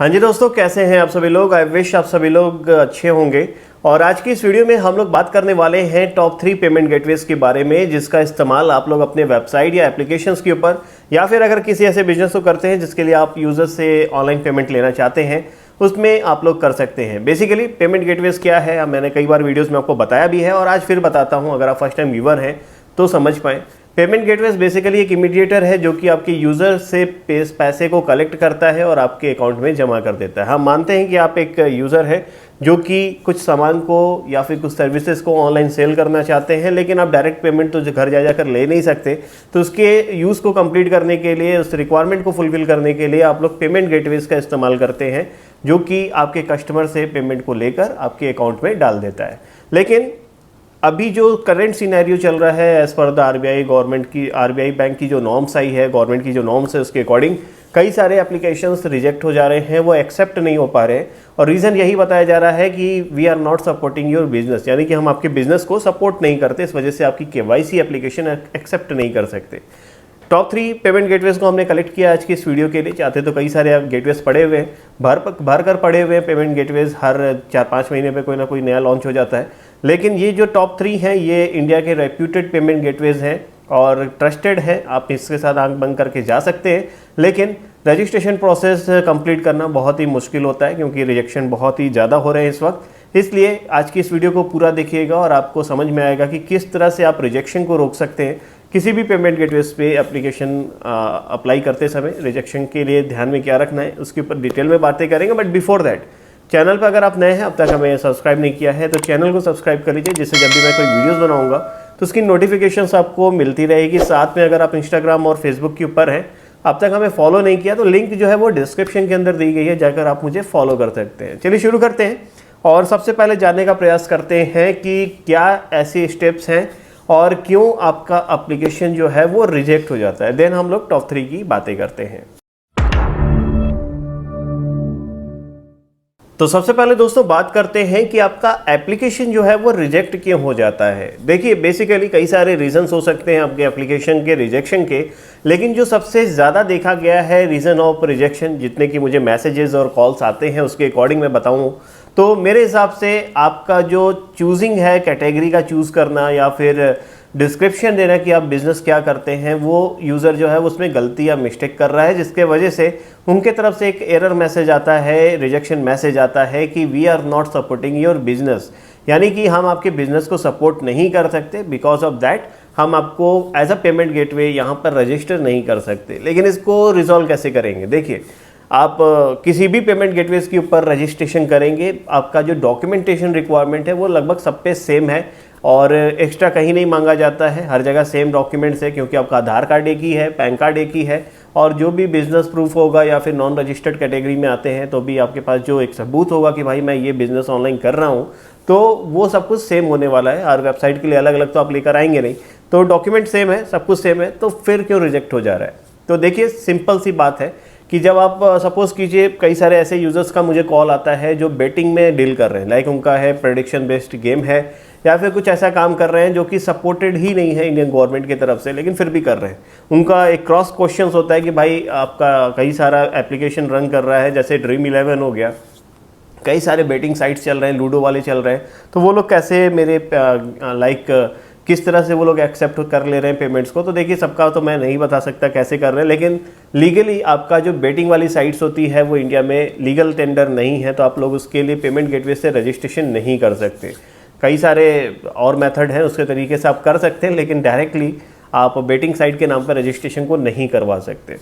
हाँ जी दोस्तों, कैसे हैं आप सभी लोग। आई विश आप सभी लोग अच्छे होंगे। और आज की इस वीडियो में हम लोग बात करने वाले हैं टॉप 3 पेमेंट गेटवेज के बारे में, जिसका इस्तेमाल आप लोग अपने वेबसाइट या एप्लीकेशंस के ऊपर या फिर अगर किसी ऐसे बिजनेस को करते हैं जिसके लिए आप यूजर से ऑनलाइन पेमेंट लेना चाहते हैं, उसमें आप लोग कर सकते हैं। बेसिकली पेमेंट गेटवेज क्या है, मैंने कई बार वीडियोस में आपको बताया भी है और आज फिर बताता हूँ, अगर आप फर्स्ट टाइम व्यूअर हैं तो समझ पाएँ। पेमेंट गेटवेज बेसिकली एक इमीडिएटर है जो कि आपके यूज़र से पैसे को कलेक्ट करता है और आपके अकाउंट में जमा कर देता है। हम मानते हैं कि आप एक यूज़र है जो कि कुछ सामान को या फिर कुछ सर्विसेज को ऑनलाइन सेल करना चाहते हैं, लेकिन आप डायरेक्ट पेमेंट तो घर जा जाकर ले नहीं सकते। तो उसके यूज़ को कंप्लीट करने के लिए, उस रिक्वायरमेंट को फुलफिल करने के लिए आप लोग पेमेंट गेटवेज का इस्तेमाल करते हैं, जो कि आपके कस्टमर से पेमेंट को लेकर आपके अकाउंट में डाल देता है। लेकिन अभी जो करंट सिनेरियो चल रहा है as per the RBI government की, आरबीआई बैंक की जो नॉर्म्स आई है, गवर्नमेंट की जो नॉर्म्स है, उसके अकॉर्डिंग कई सारे एप्लीकेशंस रिजेक्ट हो जा रहे हैं, वो एक्सेप्ट नहीं हो पा रहे हैं। और रीज़न यही बताया जा रहा है कि we are not supporting your business, यानी कि हम आपके बिजनेस को सपोर्ट नहीं करते, इस वजह से आपकी केवाईसी एप्लीकेशन एक्सेप्ट नहीं कर सकते। टॉप 3 पेमेंट गेटवेज को हमने कलेक्ट किया आज की इस वीडियो के लिए। चाहते तो कई सारे गेटवेज पड़े हुए हैं, भर कर पड़े हुए हैं पेमेंट गेटवेज, हर 4-5 महीने पे कोई ना कोई नया लॉन्च हो जाता है। लेकिन ये जो टॉप 3 हैं ये इंडिया के रेप्यूटेड पेमेंट गेटवेज हैं और ट्रस्टेड है, आप इसके साथ आंख बंद करके जा सकते हैं। लेकिन रजिस्ट्रेशन प्रोसेस कंप्लीट करना बहुत ही मुश्किल होता है क्योंकि रिजेक्शन बहुत ही ज़्यादा हो रहे हैं इस वक्त। इसलिए आज की इस वीडियो को पूरा देखिएगा और आपको समझ में आएगा कि किस तरह से आप रिजेक्शन को रोक सकते हैं। किसी भी पेमेंट गेटवेज पे एप्लीकेशन अप्लाई करते समय रिजेक्शन के लिए ध्यान में क्या रखना है, उसके ऊपर डिटेल में बातें करेंगे। बट बिफोर दैट, चैनल पर अगर आप नए हैं, अब तक हमें सब्सक्राइब नहीं किया है तो चैनल को सब्सक्राइब कर लीजिए, जिससे जब भी मैं कोई वीडियोस बनाऊंगा तो उसकी नोटिफिकेशंस आपको मिलती रहेगी। साथ में अगर आप इंस्टाग्राम और फेसबुक के ऊपर हैं, अब तक हमें फॉलो नहीं किया तो लिंक जो है वो डिस्क्रिप्शन के अंदर दी गई है, जाकर आप मुझे फॉलो कर सकते हैं। चलिए शुरू करते हैं और सबसे पहले जानने का प्रयास करते हैं कि क्या ऐसे स्टेप्स हैं और क्यों आपका एप्लीकेशन जो है वो रिजेक्ट हो जाता है। देन हम लोग टॉप 3 की बातें करते हैं। तो सबसे पहले दोस्तों बात करते हैं कि आपका एप्लीकेशन जो है वो रिजेक्ट क्यों हो जाता है। देखिए बेसिकली कई सारे रीजंस हो सकते हैं आपके एप्लीकेशन के रिजेक्शन के, लेकिन जो सबसे ज़्यादा देखा गया है रीज़न ऑफ रिजेक्शन, जितने की मुझे मैसेजेस और कॉल्स आते हैं उसके अकॉर्डिंग मैं बताऊँ तो मेरे हिसाब से आपका जो चूजिंग है, कैटेगरी का चूज़ करना या फिर डिस्क्रिप्शन देना कि आप बिज़नेस क्या करते हैं, वो यूज़र जो है उसमें गलती या मिस्टेक कर रहा है, जिसके वजह से उनके तरफ से एक एरर मैसेज आता है, रिजेक्शन मैसेज आता है कि we are not supporting your business, यानी कि हम आपके बिजनेस को सपोर्ट नहीं कर सकते। बिकॉज ऑफ दैट हम आपको एज अ पेमेंट गेटवे यहाँ पर रजिस्टर नहीं कर सकते। लेकिन इसको रिजॉल्व कैसे करेंगे, देखिए आप किसी भी पेमेंट गेटवेज के ऊपर रजिस्ट्रेशन करेंगे, आपका जो डॉक्यूमेंटेशन रिक्वायरमेंट है वो लगभग सब पे सेम है और एक्स्ट्रा कहीं नहीं मांगा जाता है, हर जगह सेम डॉक्यूमेंट्स है, क्योंकि आपका आधार कार्ड एक ही है, पैन कार्ड एक ही है, और जो भी बिजनेस प्रूफ होगा या फिर नॉन रजिस्टर्ड कैटेगरी में आते हैं तो भी आपके पास जो एक सबूत होगा कि भाई मैं ये बिजनेस ऑनलाइन कर रहा हूँ, तो वो सब कुछ सेम होने वाला है। हर वेबसाइट के लिए अलग अलग तो आप लेकर आएंगे नहीं, तो डॉक्यूमेंट सेम है, सब कुछ सेम है, तो फिर क्यों रिजेक्ट हो जा रहा है। तो देखिए सिंपल सी बात है कि जब आप सपोज कीजिए कई सारे ऐसे यूज़र्स का मुझे कॉल आता है जो बेटिंग में डील कर रहे हैं, लाइक उनका है प्रेडिक्शन बेस्ड गेम है या फिर कुछ ऐसा काम कर रहे हैं जो कि सपोर्टेड ही नहीं है इंडियन गवर्नमेंट की तरफ से, लेकिन फिर भी कर रहे हैं। उनका एक क्रॉस क्वेश्चन होता है कि भाई आपका कई सारा एप्लीकेशन रन कर रहा है, जैसे ड्रीम 11 हो गया, कई सारे बेटिंग साइट्स चल रहे हैं, लूडो वाले चल रहे हैं, तो वो लोग कैसे मेरे किस तरह से वो लोग एक्सेप्ट कर ले रहे हैं पेमेंट्स को। तो देखिए सबका तो मैं नहीं बता सकता कैसे कर रहे हैं, लेकिन लीगली आपका जो बेटिंग वाली साइट्स होती है वो इंडिया में लीगल टेंडर नहीं है, तो आप लोग उसके लिए पेमेंट गेटवे से रजिस्ट्रेशन नहीं कर सकते। कई सारे और मेथड हैं, उसके तरीके से आप कर सकते हैं, लेकिन डायरेक्टली आप बेटिंग साइट के नाम पर रजिस्ट्रेशन को नहीं करवा सकते।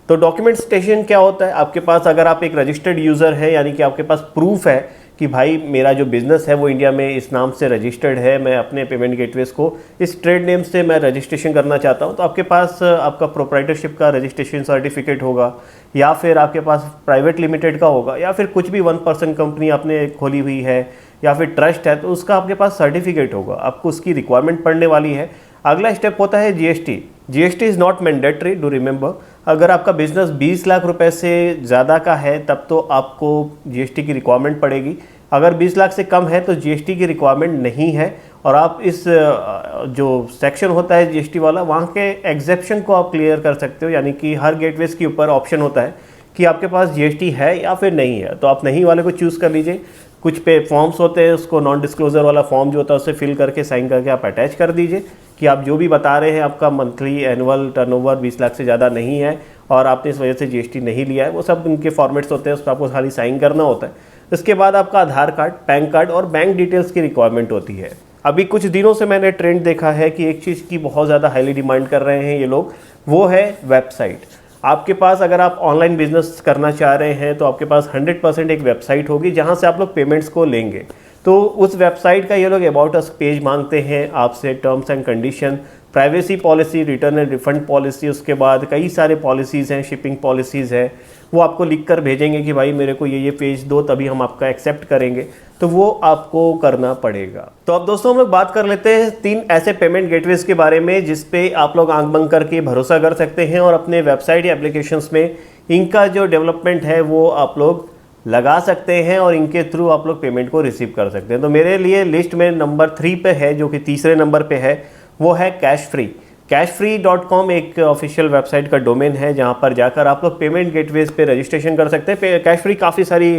तो डॉक्यूमेंटेशन क्या होता है, आपके पास अगर आप एक रजिस्टर्ड यूज़र है, यानी कि आपके पास प्रूफ है कि भाई मेरा जो बिज़नेस है वो इंडिया में इस नाम से रजिस्टर्ड है, मैं अपने पेमेंट गेटवेज को इस ट्रेड नेम से मैं रजिस्ट्रेशन करना चाहता हूं, तो आपके पास आपका प्रोप्राइटरशिप का रजिस्ट्रेशन सर्टिफिकेट होगा, या फिर आपके पास प्राइवेट लिमिटेड का होगा, या फिर कुछ भी 1% कंपनी आपने खोली हुई है या फिर ट्रस्ट है, तो उसका आपके पास सर्टिफिकेट होगा, आपको उसकी रिक्वायरमेंट पड़ने वाली है। अगला स्टेप होता है GST. GST is not mandatory, do remember. अगर आपका बिजनेस 20 लाख रुपए से ज़्यादा का है तब तो आपको जीएसटी की रिक्वायरमेंट पड़ेगी, अगर 20 लाख से कम है तो जीएसटी की रिक्वायरमेंट नहीं है। और आप इस जो सेक्शन होता है जीएसटी वाला, वहाँ के एग्जेप्शन को आप क्लियर कर सकते हो, यानी कि हर गेटवेज के ऊपर ऑप्शन होता है कि आपके पास जीएसटी है या फिर नहीं है, तो आप नहीं वाले को चूज़ कर लीजिए। कुछ पे फॉर्म्स होते हैं, उसको नॉन डिस्क्लोजर वाला फॉर्म जो होता है उससे फिल करके साइन करके आप अटैच कर दीजिए कि आप जो भी बता रहे हैं आपका मंथली एनुअल टर्नओवर 20 लाख से ज़्यादा नहीं है और आपने इस वजह से जीएसटी नहीं लिया है। वो सब उनके फॉर्मेट्स होते हैं, उस पर आपको खाली साइन करना होता है। इसके बाद आपका आधार कार्ड, पैन कार्ड और बैंक डिटेल्स की रिक्वायरमेंट होती है। अभी कुछ दिनों से मैंने ट्रेंड देखा है कि एक चीज़ की बहुत ज़्यादा हाईली डिमांड कर रहे हैं ये लोग, वो है वेबसाइट। आपके पास अगर आप ऑनलाइन बिजनेस करना चाह रहे हैं तो आपके पास 100% एक वेबसाइट होगी जहां से आप लोग पेमेंट्स को लेंगे। तो उस वेबसाइट का ये लोग अबाउट अस पेज मांगते हैं आपसे, terms and condition, privacy policy, return and refund policy, उसके बाद कई सारे पॉलिसीज़ हैं, शिपिंग पॉलिसीज़ हैं। वो आपको लिख कर भेजेंगे कि भाई मेरे को ये पेज दो, तभी हम आपका एक्सेप्ट करेंगे, तो वो आपको करना पड़ेगा। तो अब दोस्तों हम लोग बात कर लेते हैं 3 ऐसे पेमेंट गेटवेज के बारे में जिस पे आप लोग आंख बंद करके भरोसा कर सकते हैं और अपने वेबसाइट या एप्लीकेशंस में इनका जो डेवलपमेंट है वो आप लोग लगा सकते हैं और इनके थ्रू आप लोग पेमेंट को रिसीव कर सकते हैं। तो मेरे लिए लिस्ट में नंबर 3 पे है, जो कि तीसरे नंबर पे है, वो है कैशफ्री। cashfree.com एक ऑफिशियल वेबसाइट का डोमेन है जहां पर जाकर आप लोग पेमेंट गेटवेज पे रजिस्ट्रेशन कर सकते हैं। कैशफ्री काफ़ी सारी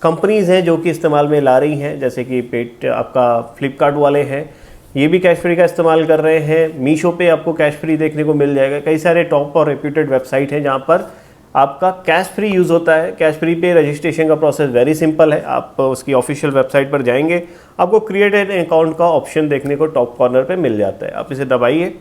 कंपनीज़ हैं जो कि इस्तेमाल में ला रही हैं, जैसे कि आपका फ्लिपकार्ट वाले हैं, ये भी कैशफ्री का इस्तेमाल कर रहे हैं। मीशो पे आपको कैशफ्री देखने को मिल जाएगा। कई सारे टॉप और रेप्यूटेड वेबसाइट हैं जहाँ पर आपका कैशफ्री यूज़ होता है। कैशफ्री पे रजिस्ट्रेशन का प्रोसेस वेरी सिंपल है। आप उसकी ऑफिशियल वेबसाइट पर जाएंगे, आपको क्रिएट एन अकाउंट का ऑप्शन देखने को टॉप कॉर्नर पे मिल जाता है। आप इसे दबाइए,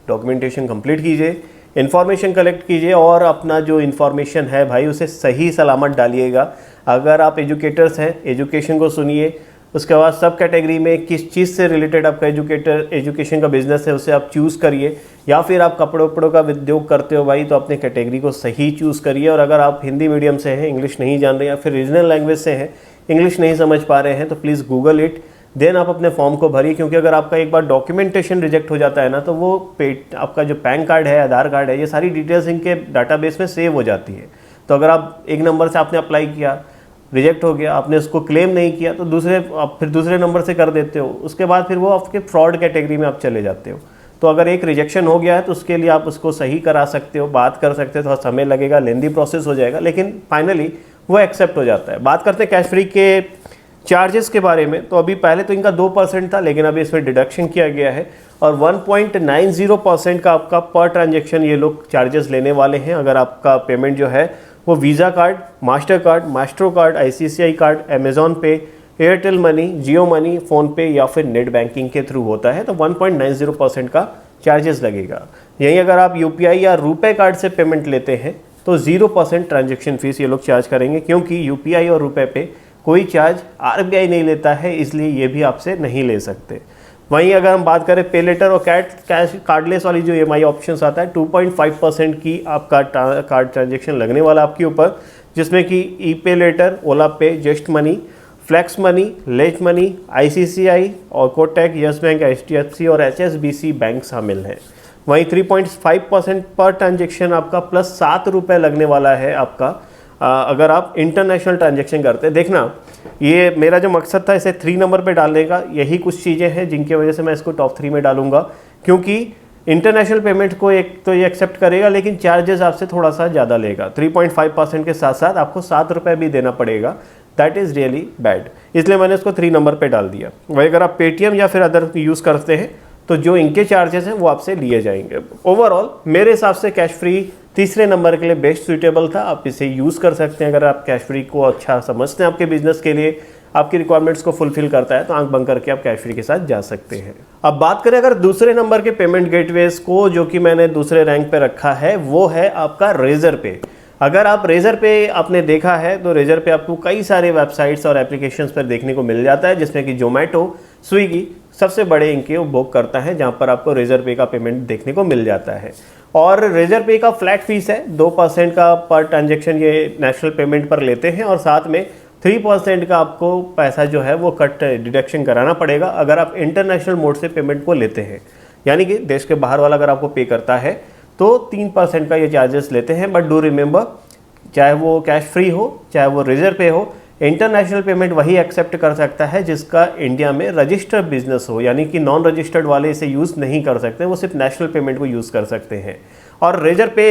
डॉक्यूमेंटेशन कंप्लीट कीजिए, इन्फॉर्मेशन कलेक्ट कीजिए और अपना जो इन्फॉर्मेशन है भाई उसे सही सलामत डालिएगा। अगर आप एजुकेटर्स हैं, एजुकेशन को सुनिए। उसके बाद सब कैटेगरी में किस चीज़ से रिलेटेड आपका एजुकेशन का बिजनेस है उसे आप चूज़ करिए, या फिर आप कपड़ों वपड़ों का उद्योग करते हो भाई तो अपने कैटेगरी को सही चूज़ करिए। और अगर आप हिंदी मीडियम से हैं, इंग्लिश नहीं जान रहे, या फिर रीजनल लैंग्वेज से हैं, इंग्लिश नहीं समझ पा रहे हैं, तो प्लीज़ गूगल इट, देन आप अपने फॉर्म को भरिए। क्योंकि अगर आपका एक बार डॉक्यूमेंटेशन रिजेक्ट हो जाता है ना, तो वो आपका जो पैन कार्ड है, आधार कार्ड है, ये सारी डिटेल्स इनके डाटाबेस में सेव हो जाती है। तो अगर आप एक नंबर से आपने अप्लाई किया, रिजेक्ट हो गया, आपने उसको क्लेम नहीं किया, तो आप फिर दूसरे नंबर से कर देते हो, उसके बाद फिर वो आपके फ्रॉड कैटेगरी में आप चले जाते हो। तो अगर एक रिजेक्शन हो गया है तो उसके लिए आप उसको सही करा सकते हो, बात कर सकते हो, थोड़ा समय लगेगा, लेंदी प्रोसेस हो जाएगा, लेकिन फाइनली वो एक्सेप्ट हो जाता है। बात करते हैं कैशफ्री के चार्जेस के बारे में। तो अभी पहले तो इनका 2% था, लेकिन अभी इसमें डिडक्शन किया गया है और 1.90% का आपका पर ट्रांजेक्शन ये लोग चार्जेस लेने वाले हैं। अगर आपका पेमेंट जो है वो visa card, master card, maestro card, ICICI card, Amazon पे, एयरटेल मनी, जियो मनी, फ़ोनपे या फिर नेट बैंकिंग के थ्रू होता है, तो 1.90% का चार्जेस लगेगा। यहीं अगर आप UPI या रुपे कार्ड से पेमेंट लेते हैं तो 0% ट्रांजेक्शन फीस ये लोग चार्ज करेंगे, क्योंकि UPI और रुपे पे कोई चार्ज RBI नहीं लेता है, इसलिए ये भी आपसे नहीं ले सकते। वहीं अगर हम बात करें पे लेटर और कैश कार्डलेस वाली जो EMI ऑप्शंस आता है, 2.5% की आपका कार्ड ट्रांजेक्शन लगने वाला आपके ऊपर, जिसमें कि ई-पे later, Ola pay, just money, flex money, let money, ICICI और कोटक, यस बैंक, HDFC और HSBC बैंक शामिल हैं। वहीं 3.5% पर ट्रांजेक्शन आपका प्लस 7 रुपये लगने वाला है आपका अगर आप इंटरनेशनल ट्रांजेक्शन करते हैं। देखना, ये मेरा जो मकसद था इसे 3 नंबर पे डालने का, यही कुछ चीज़ें हैं जिनकी वजह से मैं इसको टॉप 3 में डालूंगा, क्योंकि इंटरनेशनल पेमेंट को एक तो ये एक्सेप्ट करेगा, लेकिन चार्जेस आपसे थोड़ा सा ज़्यादा लेगा। 3.5% के साथ साथ आपको 7 रुपये भी देना पड़ेगा। दैट इज़ रियली बैड, इसलिए मैंने इसको 3 नंबर पर डाल दिया। वही अगर आप पेटीएम या फिर अदर यूज़ करते हैं तो जो इनके चार्जेस हैं वो आपसे लिए जाएंगे। ओवरऑल मेरे हिसाब से कैशफ्री तीसरे नंबर के लिए बेस्ट सूटेबल था। आप इसे यूज़ कर सकते हैं अगर आप कैशफ्री को अच्छा समझते हैं, आपके बिजनेस के लिए, आपकी रिक्वायरमेंट्स को फुलफिल करता है, तो आंख बंद करके आप कैशफ्री के साथ जा सकते हैं। अब बात करें अगर दूसरे नंबर के पेमेंट गेटवेज को, जो कि मैंने दूसरे रैंक पे रखा है, वो है आपका रेजर पे। अगर आप रेजर पे आपने देखा है तो रेजर पे आपको कई सारे वेबसाइट्स और एप्लीकेशंस पर देखने को मिल जाता है, जिसमें कि जोमेटो, स्विगी सबसे बड़े इनके उपभोग करता है, जहां पर आपको रेजर पे का पेमेंट देखने को मिल जाता है। और रेजर पे का फ्लैट फीस है 2% का पर ट्रांजेक्शन ये नेशनल पेमेंट पर लेते हैं, और साथ में 3% का आपको पैसा जो है वो कट डिडक्शन कराना पड़ेगा अगर आप इंटरनेशनल मोड से पेमेंट को लेते हैं। यानी कि देश के बाहर वाला अगर आपको पे करता है तो 3% का ये चार्जेस लेते हैं। बट डू रिमेंबर, चाहे वो कैश फ्री हो चाहे वो रेजर पे हो, इंटरनेशनल पेमेंट वही एक्सेप्ट कर सकता है जिसका इंडिया में रजिस्टर्ड बिजनेस हो। यानी कि नॉन रजिस्टर्ड वाले इसे यूज़ नहीं कर सकते, वो सिर्फ नेशनल पेमेंट को यूज़ कर सकते हैं। और रेजर पे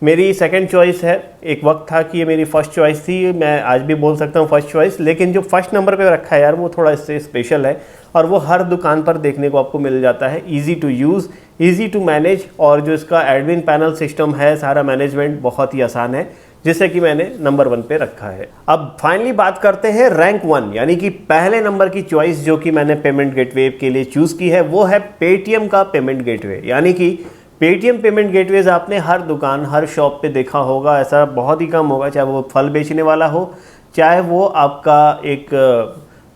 मेरी सेकंड चॉइस है। एक वक्त था कि ये मेरी फर्स्ट चॉइस थी, मैं आज भी बोल सकता हूँ फर्स्ट चॉइस, लेकिन जो फर्स्ट नंबर पे रखा है यार वो थोड़ा इससे स्पेशल है और वो हर दुकान पर देखने को आपको मिल जाता है। Easy to use, easy to manage, और जो इसका एडमिन पैनल सिस्टम है, सारा मैनेजमेंट बहुत ही आसान है, जिससे कि मैंने नंबर 1 पे रखा है। अब फाइनली बात करते हैं रैंक 1 यानी कि पहले नंबर की चॉइस जो कि मैंने पेमेंट गेटवे के लिए चूज़ की है, वो है पेटीएम का पेमेंट गेटवे। यानी कि पेटीएम पेमेंट गेटवेज आपने हर दुकान, हर शॉप पे देखा होगा, ऐसा बहुत ही कम होगा, चाहे वो फल बेचने वाला हो, चाहे वो आपका एक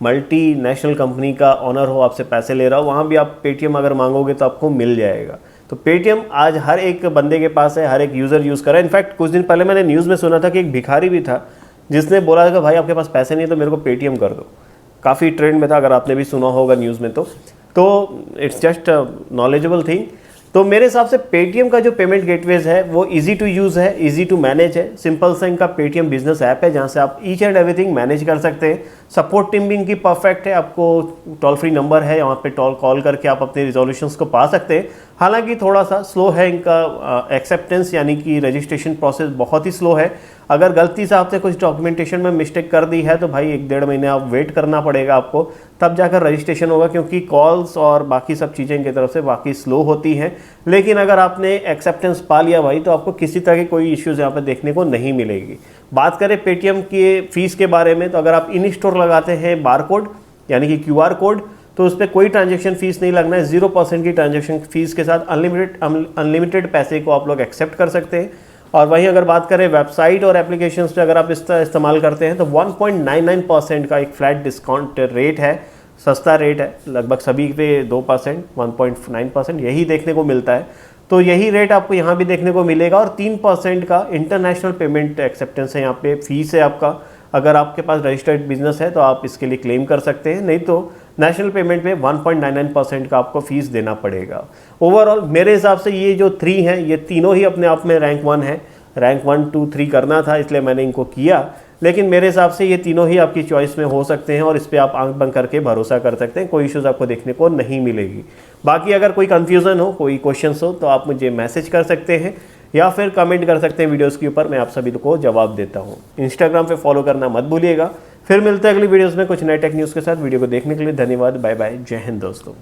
मल्टीनेशनल कंपनी का ओनर हो, आपसे पैसे ले रहा हो, वहाँ भी आप पेटीएम अगर मांगोगे तो आपको मिल जाएगा। तो पेटीएम आज हर एक बंदे के पास है, हर एक यूज़र यूज़ कर रहा है। इनफैक्ट कुछ दिन पहले मैंने न्यूज़ में सुना था कि एक भिखारी भी था जिसने बोला था कि भाई आपके पास पैसे नहीं है तो मेरे को पेटीएम कर दो। काफ़ी ट्रेंड में था, अगर आपने भी सुना होगा न्यूज़ में तो इट्स जस्ट नॉलेजेबल थिंग। तो मेरे हिसाब से पेटीएम का जो पेमेंट गेटवेज है वो इजी टू यूज़ है, इजी टू मैनेज है। सिंपल सा इनका पेटीएम बिजनेस ऐप है जहाँ से आप ईच एंड एवरीथिंग मैनेज कर सकते हैं। सपोर्ट टीम भी इनकी परफेक्ट है, आपको टोल फ्री नंबर है, यहाँ पे कॉल करके आप अपने रिजोल्यूशंस को पा सकते हैं। हालांकि थोड़ा सा स्लो है इनका एक्सेप्टेंस, यानी कि रजिस्ट्रेशन प्रोसेस बहुत ही स्लो है। अगर गलती से आपसे कुछ डॉक्यूमेंटेशन में मिस्टेक कर दी है तो भाई 1-1.5 महीने आप वेट करना पड़ेगा आपको, तब जाकर रजिस्ट्रेशन होगा, क्योंकि कॉल्स और बाकी सब चीज़ें इनकी तरफ से बाकी स्लो होती हैं। लेकिन अगर आपने एक्सेप्टेंस पा लिया भाई तो आपको किसी तरह की कोई इश्यूज़ यहाँ पर देखने को नहीं मिलेगी। बात करें पेटीएम की फ़ीस के बारे में, तो अगर आप इन स्टोर लगाते हैं बारकोड यानी कि QR कोड, तो उस पर कोई ट्रांजैक्शन फ़ीस नहीं लगना है। 0% की ट्रांजैक्शन फ़ीस के साथ अनलिमिटेड पैसे को आप लोग एक्सेप्ट कर सकते हैं। और वहीं अगर बात करें वेबसाइट और एप्लीकेशंस पे अगर आप इसका इस्तेमाल करते हैं तो 1.99% का एक फ्लैट डिस्काउंट रेट है, सस्ता रेट है, लगभग सभी पे 2%, 1.9% यही देखने को मिलता है। तो यही रेट आपको यहाँ भी देखने को मिलेगा। और 3% का इंटरनेशनल पेमेंट एक्सेप्टेंस है, यहाँ पे फीस है आपका। अगर आपके पास रजिस्टर्ड बिजनेस है तो आप इसके लिए क्लेम कर सकते हैं, नहीं तो नेशनल पेमेंट में 1.99% का आपको फीस देना पड़ेगा। ओवरऑल मेरे हिसाब से ये जो 3 हैं, ये तीनों ही अपने आप में रैंक 1 है। रैंक 1, 2, 3 करना था इसलिए मैंने इनको किया, लेकिन मेरे हिसाब से ये तीनों ही आपकी चॉइस में हो सकते हैं और इस पर आप आंख बंद करके भरोसा कर सकते हैं, कोई इश्यूज़ आपको देखने को नहीं मिलेगी। बाकी अगर कोई कन्फ्यूज़न हो, कोई क्वेश्चंस हो, तो आप मुझे मैसेज कर सकते हैं या फिर कमेंट कर सकते हैं वीडियोस के ऊपर, मैं आप सभी को जवाब देता हूँ। इंस्टाग्राम पे फॉलो करना मत भूलिएगा। फिर मिलते हैं अगली वीडियोस में कुछ नए टेक न्यूज़ के साथ। वीडियो को देखने के लिए धन्यवाद। बाय बाय, जय हिंद दोस्तों।